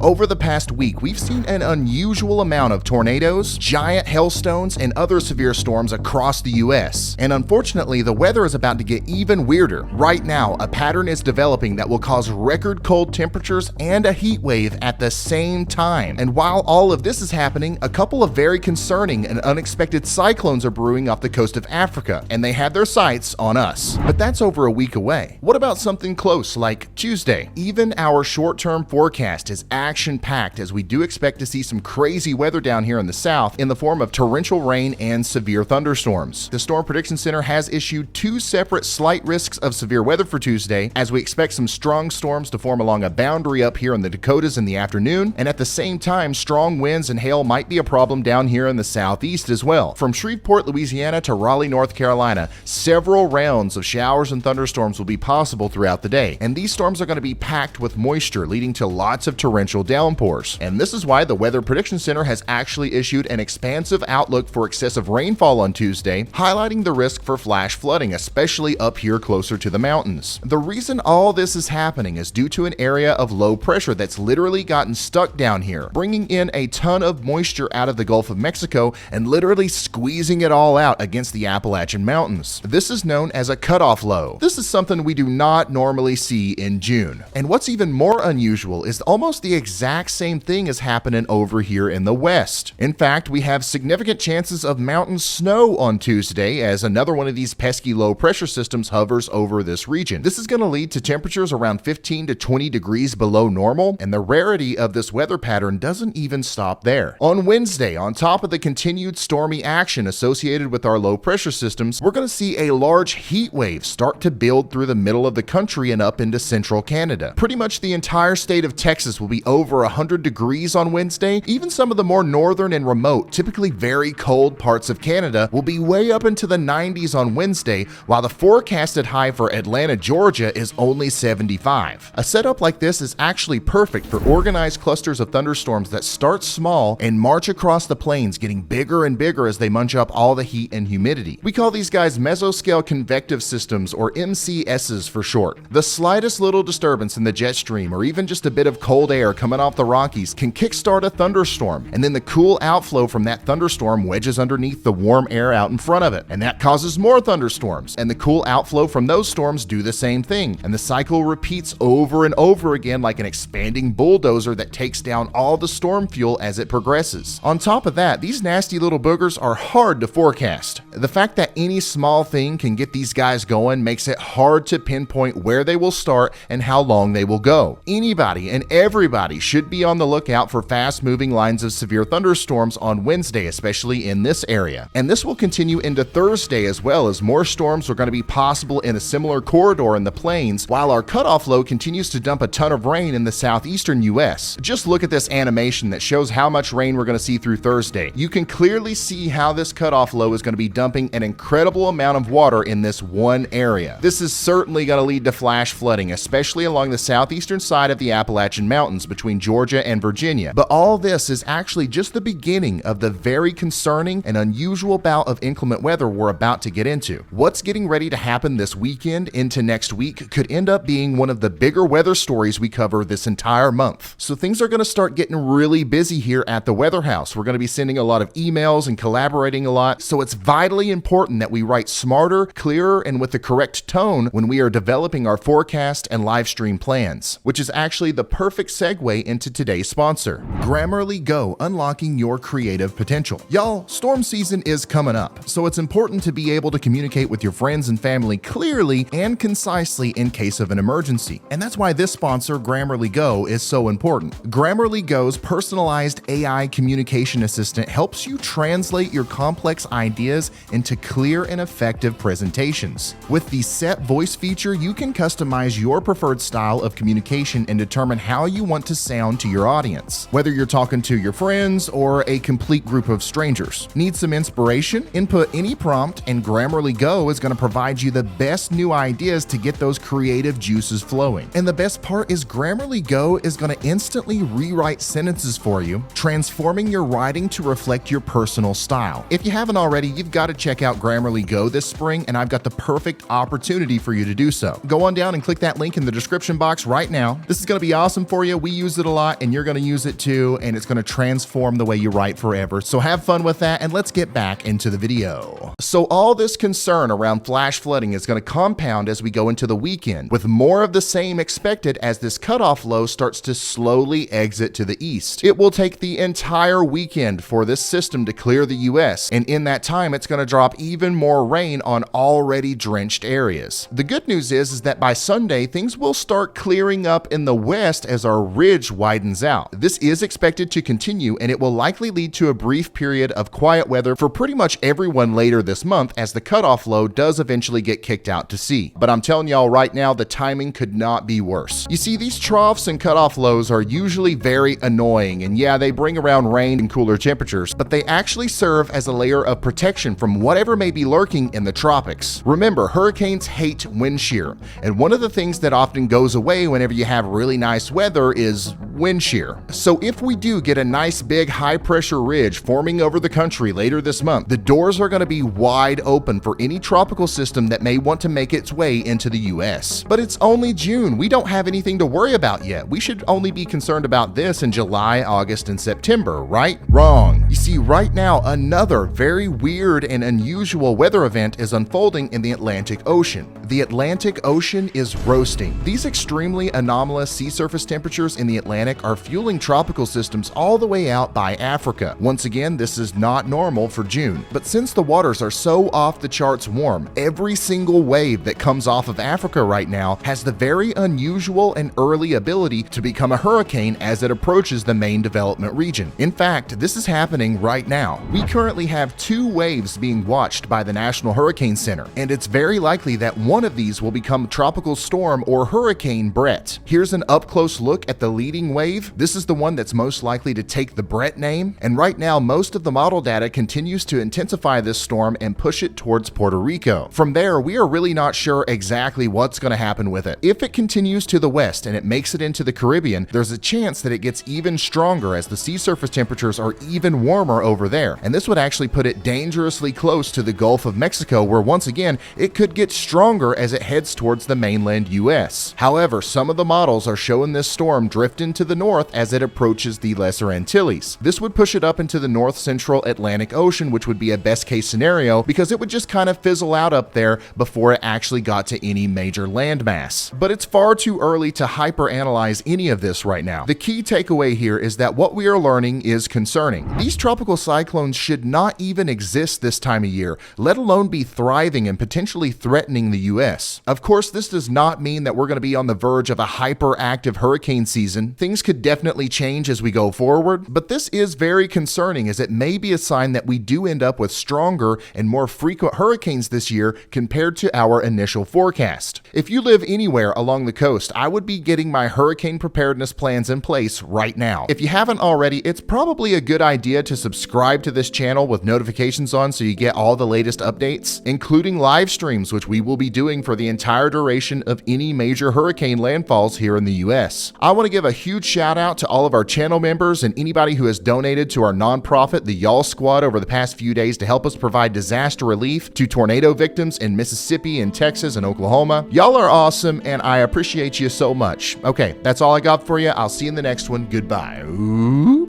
Over the past week, we've seen an unusual amount of tornadoes, giant hailstones, and other severe storms across the US. And unfortunately, the weather is about to get even weirder. Right now, a pattern is developing that will cause record cold temperatures and a heat wave at the same time. And while all of this is happening, a couple of very concerning and unexpected cyclones are brewing off the coast of Africa, and they have their sights on us. But that's over a week away. What about something close like Tuesday? Even our short-term forecast is action-packed, as we do expect to see some crazy weather down here in the south in the form of torrential rain and severe thunderstorms. The Storm Prediction Center has issued two separate slight risks of severe weather for Tuesday, as we expect some strong storms to form along a boundary up here in the Dakotas in the afternoon, and at the same time, strong winds and hail might be a problem down here in the southeast as well. From Shreveport, Louisiana to Raleigh, North Carolina, several rounds of showers and thunderstorms will be possible throughout the day, and these storms are going to be packed with moisture, leading to lots of torrential downpours. And this is why the Weather Prediction Center has actually issued an expansive outlook for excessive rainfall on Tuesday, highlighting the risk for flash flooding, especially up here closer to the mountains. The reason all this is happening is due to an area of low pressure that's literally gotten stuck down here, bringing in a ton of moisture out of the Gulf of Mexico and literally squeezing it all out against the Appalachian Mountains. This is known as a cutoff low. This is something we do not normally see in June. And what's even more unusual is almost the exact same thing is happening over here in the west. In fact, we have significant chances of mountain snow on Tuesday as another one of these pesky low pressure systems hovers over this region. This is going to lead to temperatures around 15 to 20 degrees below normal, and the rarity of this weather pattern doesn't even stop there. On Wednesday, on top of the continued stormy action associated with our low pressure systems, we're going to see a large heat wave start to build through the middle of the country and up into central Canada. Pretty much the entire state of Texas will be over 100 degrees on Wednesday. Even some of the more northern and remote, typically very cold parts of Canada will be way up into the 90s on Wednesday, while the forecasted high for Atlanta, Georgia is only 75. A setup like this is actually perfect for organized clusters of thunderstorms that start small and march across the plains, getting bigger and bigger as they munch up all the heat and humidity. We call these guys mesoscale convective systems, or MCSs for short. The slightest little disturbance in the jet stream, or even just a bit of cold air coming off the Rockies, can kickstart a thunderstorm, and then the cool outflow from that thunderstorm wedges underneath the warm air out in front of it, and that causes more thunderstorms, and the cool outflow from those storms do the same thing, and the cycle repeats over and over again like an expanding bulldozer that takes down all the storm fuel as it progresses. On top of that, these nasty little boogers are hard to forecast. The fact that any small thing can get these guys going makes it hard to pinpoint where they will start and how long they will go. Anybody and everybody should be on the lookout for fast-moving lines of severe thunderstorms on Wednesday, especially in this area. And this will continue into Thursday as well, as more storms are going to be possible in a similar corridor in the plains, while our cutoff low continues to dump a ton of rain in the southeastern US. Just look at this animation that shows how much rain we're going to see through Thursday. You can clearly see how this cutoff low is going to be dumping an incredible amount of water in this one area. This is certainly going to lead to flash flooding, especially along the southeastern side of the Appalachian Mountains between Georgia and Virginia. But all this is actually just the beginning of the very concerning and unusual bout of inclement weather we're about to get into. What's getting ready to happen this weekend into next week could end up being one of the bigger weather stories we cover this entire month. So things are going to start getting really busy here at the Weather House. We're going to be sending a lot of emails and collaborating a lot, so it's vitally important that we write smarter, clearer, and with the correct tone when we are developing our forecast and live stream plans, which is actually the perfect segue into today's sponsor, Grammarly Go, unlocking your creative potential. Y'all, storm season is coming up, so it's important to be able to communicate with your friends and family clearly and concisely in case of an emergency. And that's why this sponsor, Grammarly Go, is so important. Grammarly Go's personalized AI communication assistant helps you translate your complex ideas into clear and effective presentations. With the set voice feature, you can customize your preferred style of communication and determine how you want to sound to your audience, whether you're talking to your friends or a complete group of strangers. Need some inspiration? Input any prompt, and Grammarly Go is going to provide you the best new ideas to get those creative juices flowing. And the best part is Grammarly Go is going to instantly rewrite sentences for you, transforming your writing to reflect your personal style. If you haven't already, you've got to check out Grammarly Go this spring, and I've got the perfect opportunity for you to do so. Go on down and click that link in the description box right now. This is going to be awesome for you. We use it a lot, and you're going to use it too, and it's going to transform the way you write forever. So have fun with that, and let's get back into the video. So all this concern around flash flooding is going to compound as we go into the weekend, with more of the same expected as this cutoff low starts to slowly exit to the east. It will take the entire weekend for this system to clear the US, and in that time it's going to drop even more rain on already drenched areas. The good news is that by Sunday things will start clearing up in the west as our ridge widens out. This is expected to continue, and it will likely lead to a brief period of quiet weather for pretty much everyone later this month as the cutoff low does eventually get kicked out to sea. But I'm telling y'all right now, the timing could not be worse. You see, these troughs and cutoff lows are usually very annoying, and yeah, they bring around rain and cooler temperatures, but they actually serve as a layer of protection from whatever may be lurking in the tropics. Remember, hurricanes hate wind shear, and one of the things that often goes away whenever you have really nice weather is wind shear. So if we do get a nice big high pressure ridge forming over the country later this month, the doors are going to be wide open for any tropical system that may want to make its way into the US. But it's only June. We don't have anything to worry about yet. We should only be concerned about this in July, August, and September, right? Wrong. You see, right now, another very weird and unusual weather event is unfolding in the Atlantic Ocean. The Atlantic Ocean is roasting. These extremely anomalous sea surface temperatures in the Atlantic are fueling tropical systems all the way out by Africa. Once again, this is not normal for June. But since the waters are so off the charts warm, every single wave that comes off of Africa right now has the very unusual and early ability to become a hurricane as it approaches the main development region. In fact, this is happening right now. We currently have 2 waves being watched by the National Hurricane Center, and it's very likely that one of these will become Tropical Storm or Hurricane Brett. Here's an up-close look at the leading wave. This is the one that's most likely to take the Brett name, and right now most of the model data continues to intensify this storm and push it towards Puerto Rico. From there, we are really not sure exactly what's going to happen with it. If it continues to the west and it makes it into the Caribbean, there's a chance that it gets even stronger as the sea surface temperatures are even warmer over there, and this would actually put it dangerously close to the Gulf of Mexico, where once again it could get stronger as it heads towards the mainland US. However, some of the models are showing this storm drifting to the north as it approaches the Lesser Antilles. This would push it up into the north central Atlantic Ocean, which would be a best case scenario because it would just kind of fizzle out up there before it actually got to any major landmass. But it's far too early to hyperanalyze any of this right now. The key takeaway here is that what we are learning is concerning. These tropical cyclones should not even exist this time of year, let alone be thriving and potentially threatening the US. Of course, this does not mean that we're going to be on the verge of a hyperactive hurricane season. Things could definitely change as we go forward, but this is very concerning as it may be a sign that we do end up with stronger and more frequent hurricanes this year compared to our initial forecast. If you live anywhere along the coast, I would be getting my hurricane preparedness plans in place right now. If you haven't already, it's probably a good idea to subscribe to this channel with notifications on so you get all the latest updates, including live streams, which we will be doing for the entire duration of any major hurricane landfalls here in the US. I want to give a huge shout out to all of our channel members and anybody who has donated to our nonprofit, the Y'all Squad, over the past few days to help us provide disaster relief to tornado victims in Mississippi and Texas and Oklahoma. Y'all are awesome, and I appreciate you so much. Okay, that's all I got for you. I'll see you in the next one. Goodbye. Ooh.